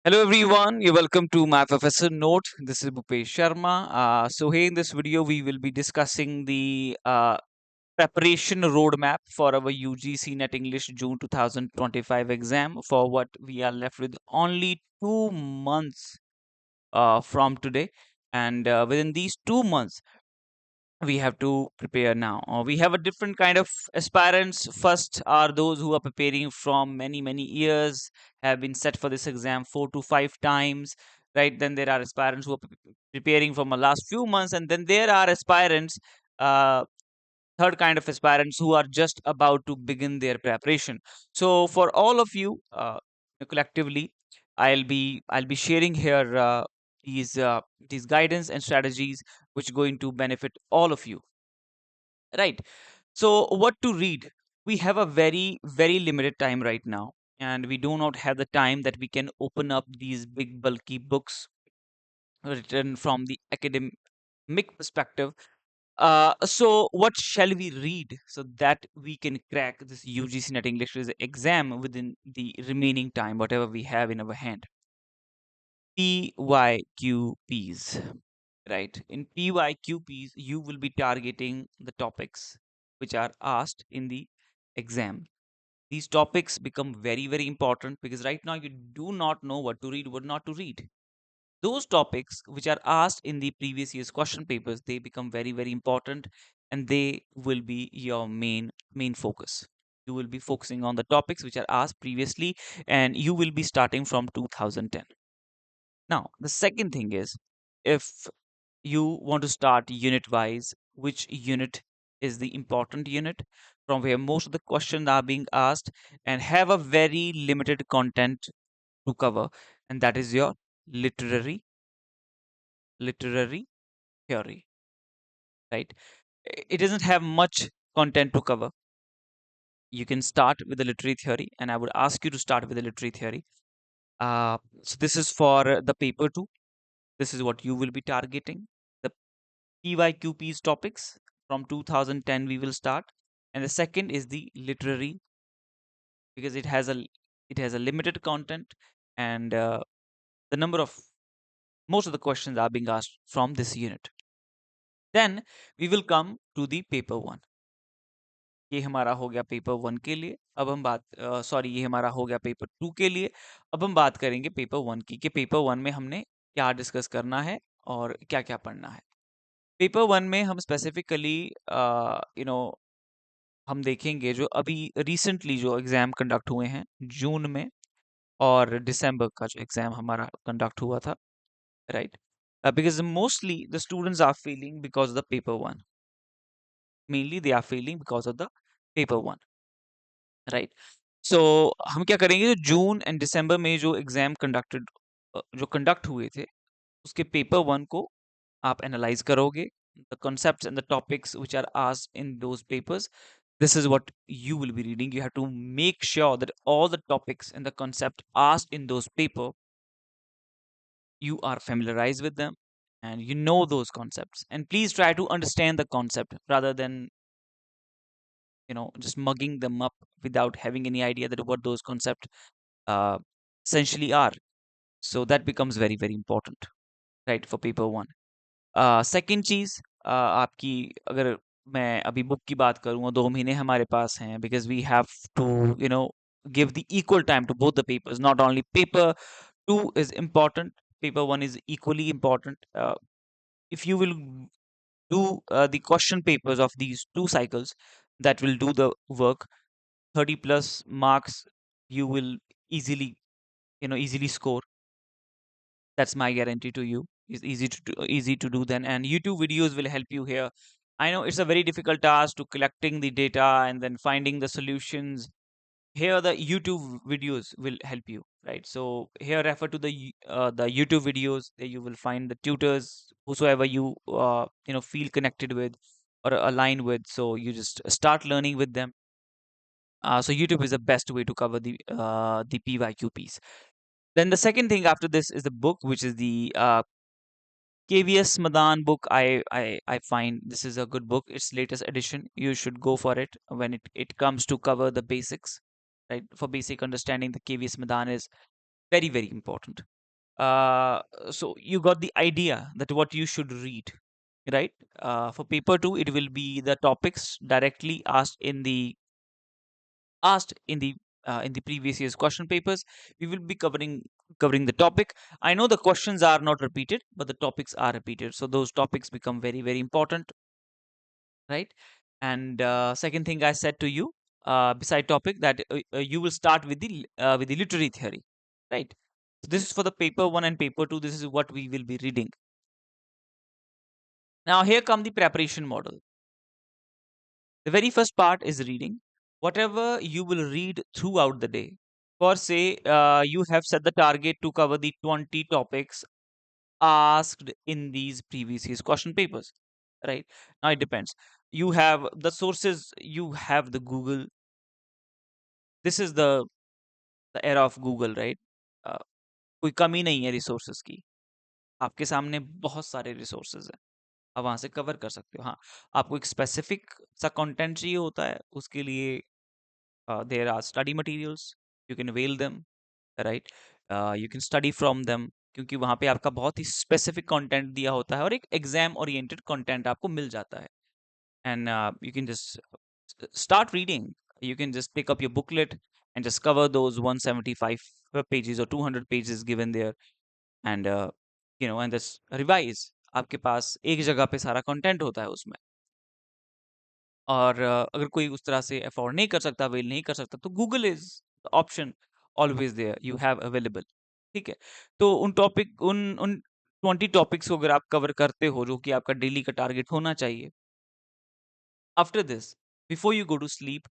Hello everyone, you're welcome to my Professor Note. This is Bhupesh Sharma. So here in this video, we will be discussing the preparation roadmap for our UGC Net English June 2025 exam for what we are left with only 2 months from today. And within these 2 months, we have to prepare now. We have a different kind of aspirants. First are those who are preparing from many years, have been set for this exam 4 to 5 times, right? Then there are aspirants who are preparing from the last few months, and then there are aspirants, uh, third kind of aspirants who are just about to begin their preparation. So for all of you, collectively, I'll be sharing here these guidance and strategies which going to benefit all of you, right? So what to read? We have a very limited time right now, and we do not have the time that we can open up these big bulky books written from the academic perspective. So what shall we read so that we can crack this UGC Net English exam within the remaining time, whatever we have in our hand? PYQPs, right? In PYQPs, you will be targeting the topics which are asked in the exam. These topics become very important because right now you do not know what to read, what not to read. Those topics which are asked in the previous year's question papers, they become very important, and they will be your main focus. You will be focusing on the topics which are asked previously, and you will be starting from 2010. Now, the second thing is, if you want to start unit wise, which unit is the important unit from where most of the questions are being asked and have a very limited content to cover, and that is your literary theory, right? It doesn't have much content to cover. You can start with the literary theory, and I would ask you to start with the literary theory. So this is for the paper 2. This is what you will be targeting. The PYQP's topics from 2010 we will start, and the second is the literary, because it has a limited content, and the number of most of the questions are being asked from this unit. Then we will come to the paper 1. ये हमारा हो गया paper 1 के लिए। अब हम बात sorry ये हमारा हो गया पेपर 2 के लिए। अब हम बात करेंगे पेपर 1 की, कि पेपर 1 में हमने क्या डिस्कस करना है और क्या-क्या पढ़ना है। पेपर 1 में हम स्पेसिफिकली यू नो हम देखेंगे जो अभी रिसेंटली जो एग्जाम कंडक्ट हुए हैं जून में और दिसंबर का जो एग्जाम हमारा कंडक्ट हुआ था, right? Because mostly the students are failing because of the paper 1. Mainly they are failing because of the paper 1, right? So हम क्या करेंगे, जो जून एंड दिसंबर में जो एग्जाम जो कंडक्ट हुए थे, उसके पेपर 1 को आप एनालाइज करोगे, the concepts and the topics which are asked in those papers. This is what you will be reading. You have to make sure that all the topics and the concept asked in those paper, you are familiarized with them and you know those concepts, and please try to understand the concept rather than just mugging them up without having any idea that what those concepts uh, essentially are. So that becomes very important, right, for paper 1. Second चीज, आपकी अगर मैं अभी book की बात करूँ, 2 महीने हमारे पास हैं, because we have to give the equal time to both the papers. Not only paper 2 is important, paper 1 is equally important. If you will do the question papers of these two cycles, that will do the work. 30 plus marks you will easily score. That's my guarantee to you. It's easy to do then, and YouTube videos will help you here. I know it's a very difficult task to collecting the data and then finding the solutions. Here the YouTube videos will help you, right? So here refer to the YouTube videos. There you will find the tutors, whosoever you feel connected with or aligned with. So you just start learning with them. So YouTube is the best way to cover the PYQPs. Then the second thing after this is the book, which is the KVS Madan book. I find this is a good book. It's latest edition. You should go for it when it comes to cover the basics, right? For basic understanding, the KVS Madan is very important. So you got the idea that what you should read, right? For paper 2, it will be the topics directly asked in the previous year's question papers. We will be covering the topic. I know the questions are not repeated, but the topics are repeated, so those topics become very, very important, right? And second thing I said to you, beside topic, that you will start with the literary theory, right? So this is for the paper 1 and paper 2. This is what we will be reading. Now here come the preparation model. The very first part is reading. Whatever you will read throughout the day. For say, you have set the target to cover the 20 topics asked in these previous year's question papers, right? Now it depends. You have the sources, you have the Google. This is the era of Google, right? uh, कोई कमी नहीं है resources की. आपके सामने बहुत सारे resources हैं, आप वहां से कवर कर सकते हो. हाँ, आपको एक स्पेसिफिक सा कंटेंट चाहिए होता है, उसके लिए there are study materials, you can avail them, right? You can study from them, क्योंकि वहां पे आपका बहुत ही स्पेसिफिक कंटेंट दिया होता है और एक एग्जाम ओरिएंटेड कंटेंट आपको मिल जाता है. And you can just start reading. You can just pick up your booklet and just cover those 175 pages or 200 pages given there, and and just revise. आपके पास एक जगह पे सारा कंटेंट होता है उसमें. और अगर कोई उस तरह से अफोर्ड नहीं कर सकता, अवेल नहीं कर सकता, तो Google is option always there, you have available. ठीक है. तो उन टॉपिक उन उन 20 टॉपिक्स को अगर आप कवर करते हो, जो कि आपका डेली का टारगेट होना चाहिए, after this, before you go to sleep,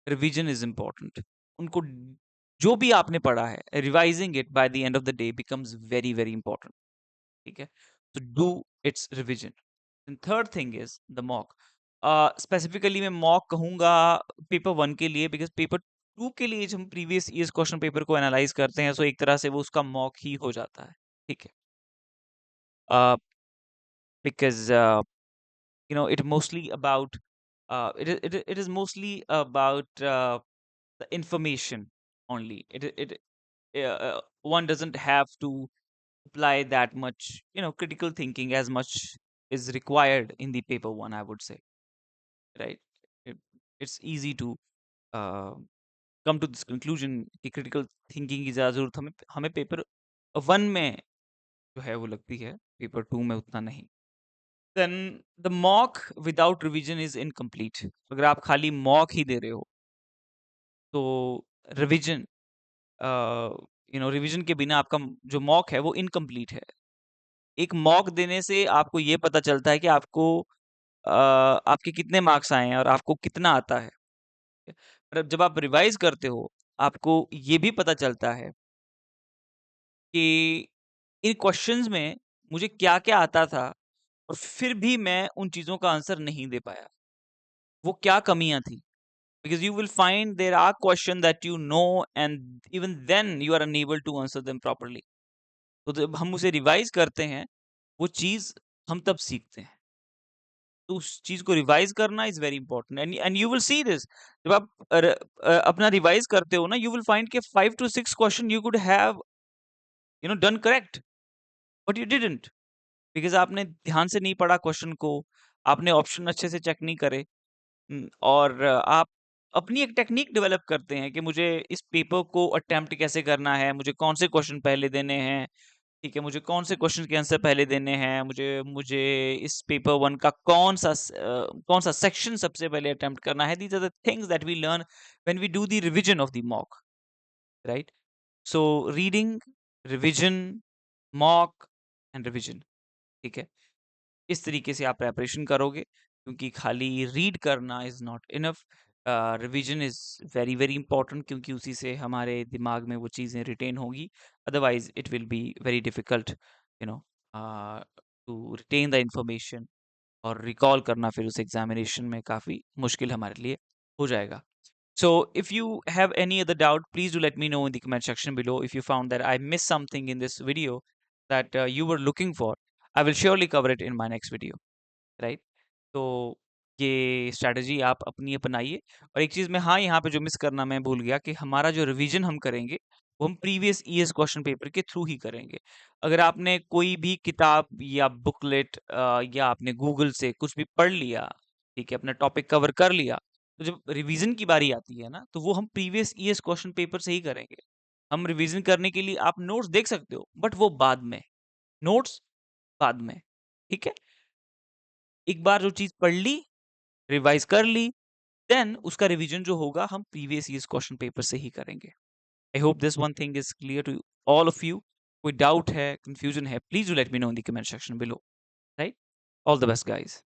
revision is important. उनको जो भी आपने पढ़ा है, revising it by the end of the day becomes very, very important. ठीक है. तो do its revision. And third thing is the mock. Specifically मैं मॉक कहूंगा पेपर 1 के लिए, बिकॉज पेपर 2 के लिए जब हम प्रीवियस ईयर्स क्वेश्चन पेपर को एनालाइज करते हैं, सो एक तरह से वो उसका मॉक ही हो जाता है. ठीक है. Because it mostly about it is mostly about the information only. One doesn't have to apply that much, critical thinking as much is required in the paper 1, I would say, right? it, it's easy to uh, come to this conclusion कि critical thinking की ज़्यादा जरूरत हमें हमें paper 1 में जो है वो लगती है, पेपर 2 में उतना नहीं. Then the mock without revision is incomplete. अगर आप खाली मॉक ही दे रहे हो, तो रिवीजन रिवीजन के बिना आपका जो मॉक है वो इनकम्प्लीट है. एक मॉक देने से आपको ये पता चलता है कि आपको आपके कितने मार्क्स आए हैं और आपको कितना आता है. पर जब आप रिवाइज करते हो, आपको ये भी पता चलता है कि इन क्वेश्चंस में मुझे क्या क्या आता था और फिर भी मैं उन चीजों का आंसर नहीं दे पाया. वो क्या कमियां थी? Because you will find there are questions that you know, and even then you are unable to answer them properly. तो जब हम उसे रिवाइज करते हैं, वो चीज हम तब सीखते हैं. तो उस चीज को रिवाइज करना is very important. And you will see this, जब आप अपना रिवाइज करते हो ना, यू विल फाइंड के 5 to 6 question you could have done correct, but you didn't, because आपने ध्यान से नहीं पढ़ा क्वेश्चन को, आपने ऑप्शन अच्छे से चेक नहीं करे. और आप अपनी एक टेक्निक डेवलप करते हैं कि मुझे इस पेपर को अटेम्प्ट कैसे करना है, मुझे कौन से क्वेश्चन पहले देने हैं. ठीक है, मुझे कौन से क्वेश्चन के आंसर पहले देने हैं, मुझे मुझे इस पेपर 1 का कौन सा सेक्शन सबसे पहले अटेम्प्ट करना है. These are the things that we learn when we do the revision of the mock, right? So reading, revision, mock and revision. ठीक है. इस तरीके से आप प्रेपरेशन करोगे, क्योंकि खाली रीड करना is not enough. Revision is very, very important, क्योंकि उसी से हमारे दिमाग में वो चीज़ें रिटेन होगी. Otherwise it will be very difficult to retain the information, और रिकॉल करना फिर उस एग्जामिनेशन में काफ़ी मुश्किल हमारे लिए हो जाएगा. So if you have any other doubt, please do let me know in the comment section below. If you found that I missed something in this video that you were looking for, I will surely cover it in my next video, right? तो ये strategy आप अपनी अपनाइए. और एक चीज़ मैं, हाँ, यहाँ पे जो मिस करना मैं भूल गया, कि हमारा जो रिवीजन हम करेंगे, वो हम प्रीवियस ईयर्स क्वेश्चन पेपर के थ्रू ही करेंगे। अगर आपने कोई भी किताब या बुकलेट या आपने गूगल से कुछ भी पढ़ लिया, ठीक है, अपना टॉपिक कवर कर लिया, तो जब रिवीजन की बारी आती है ना, तो वो हम प्रीवियस ईयर्स क्वेश्चन पेपर से ही करेंगे। हम रिवीजन करने के लिए आप नोट्स देख सकते हो, बट वो बाद में, नोट्स बाद में, ठीक है? एक बार जो चीज़ पढ़ ली, रिवाइज़ कर ली, देन उसका रिवीजन जो होगा हम प्रीवियस ईयर्स क्वेश्चन पेपर से ही करेंगे। I hope this one thing is clear to all of you. कोई डाउट है, कन्फ्यूजन है, please do let me know in the comment section below, right? All the best guys.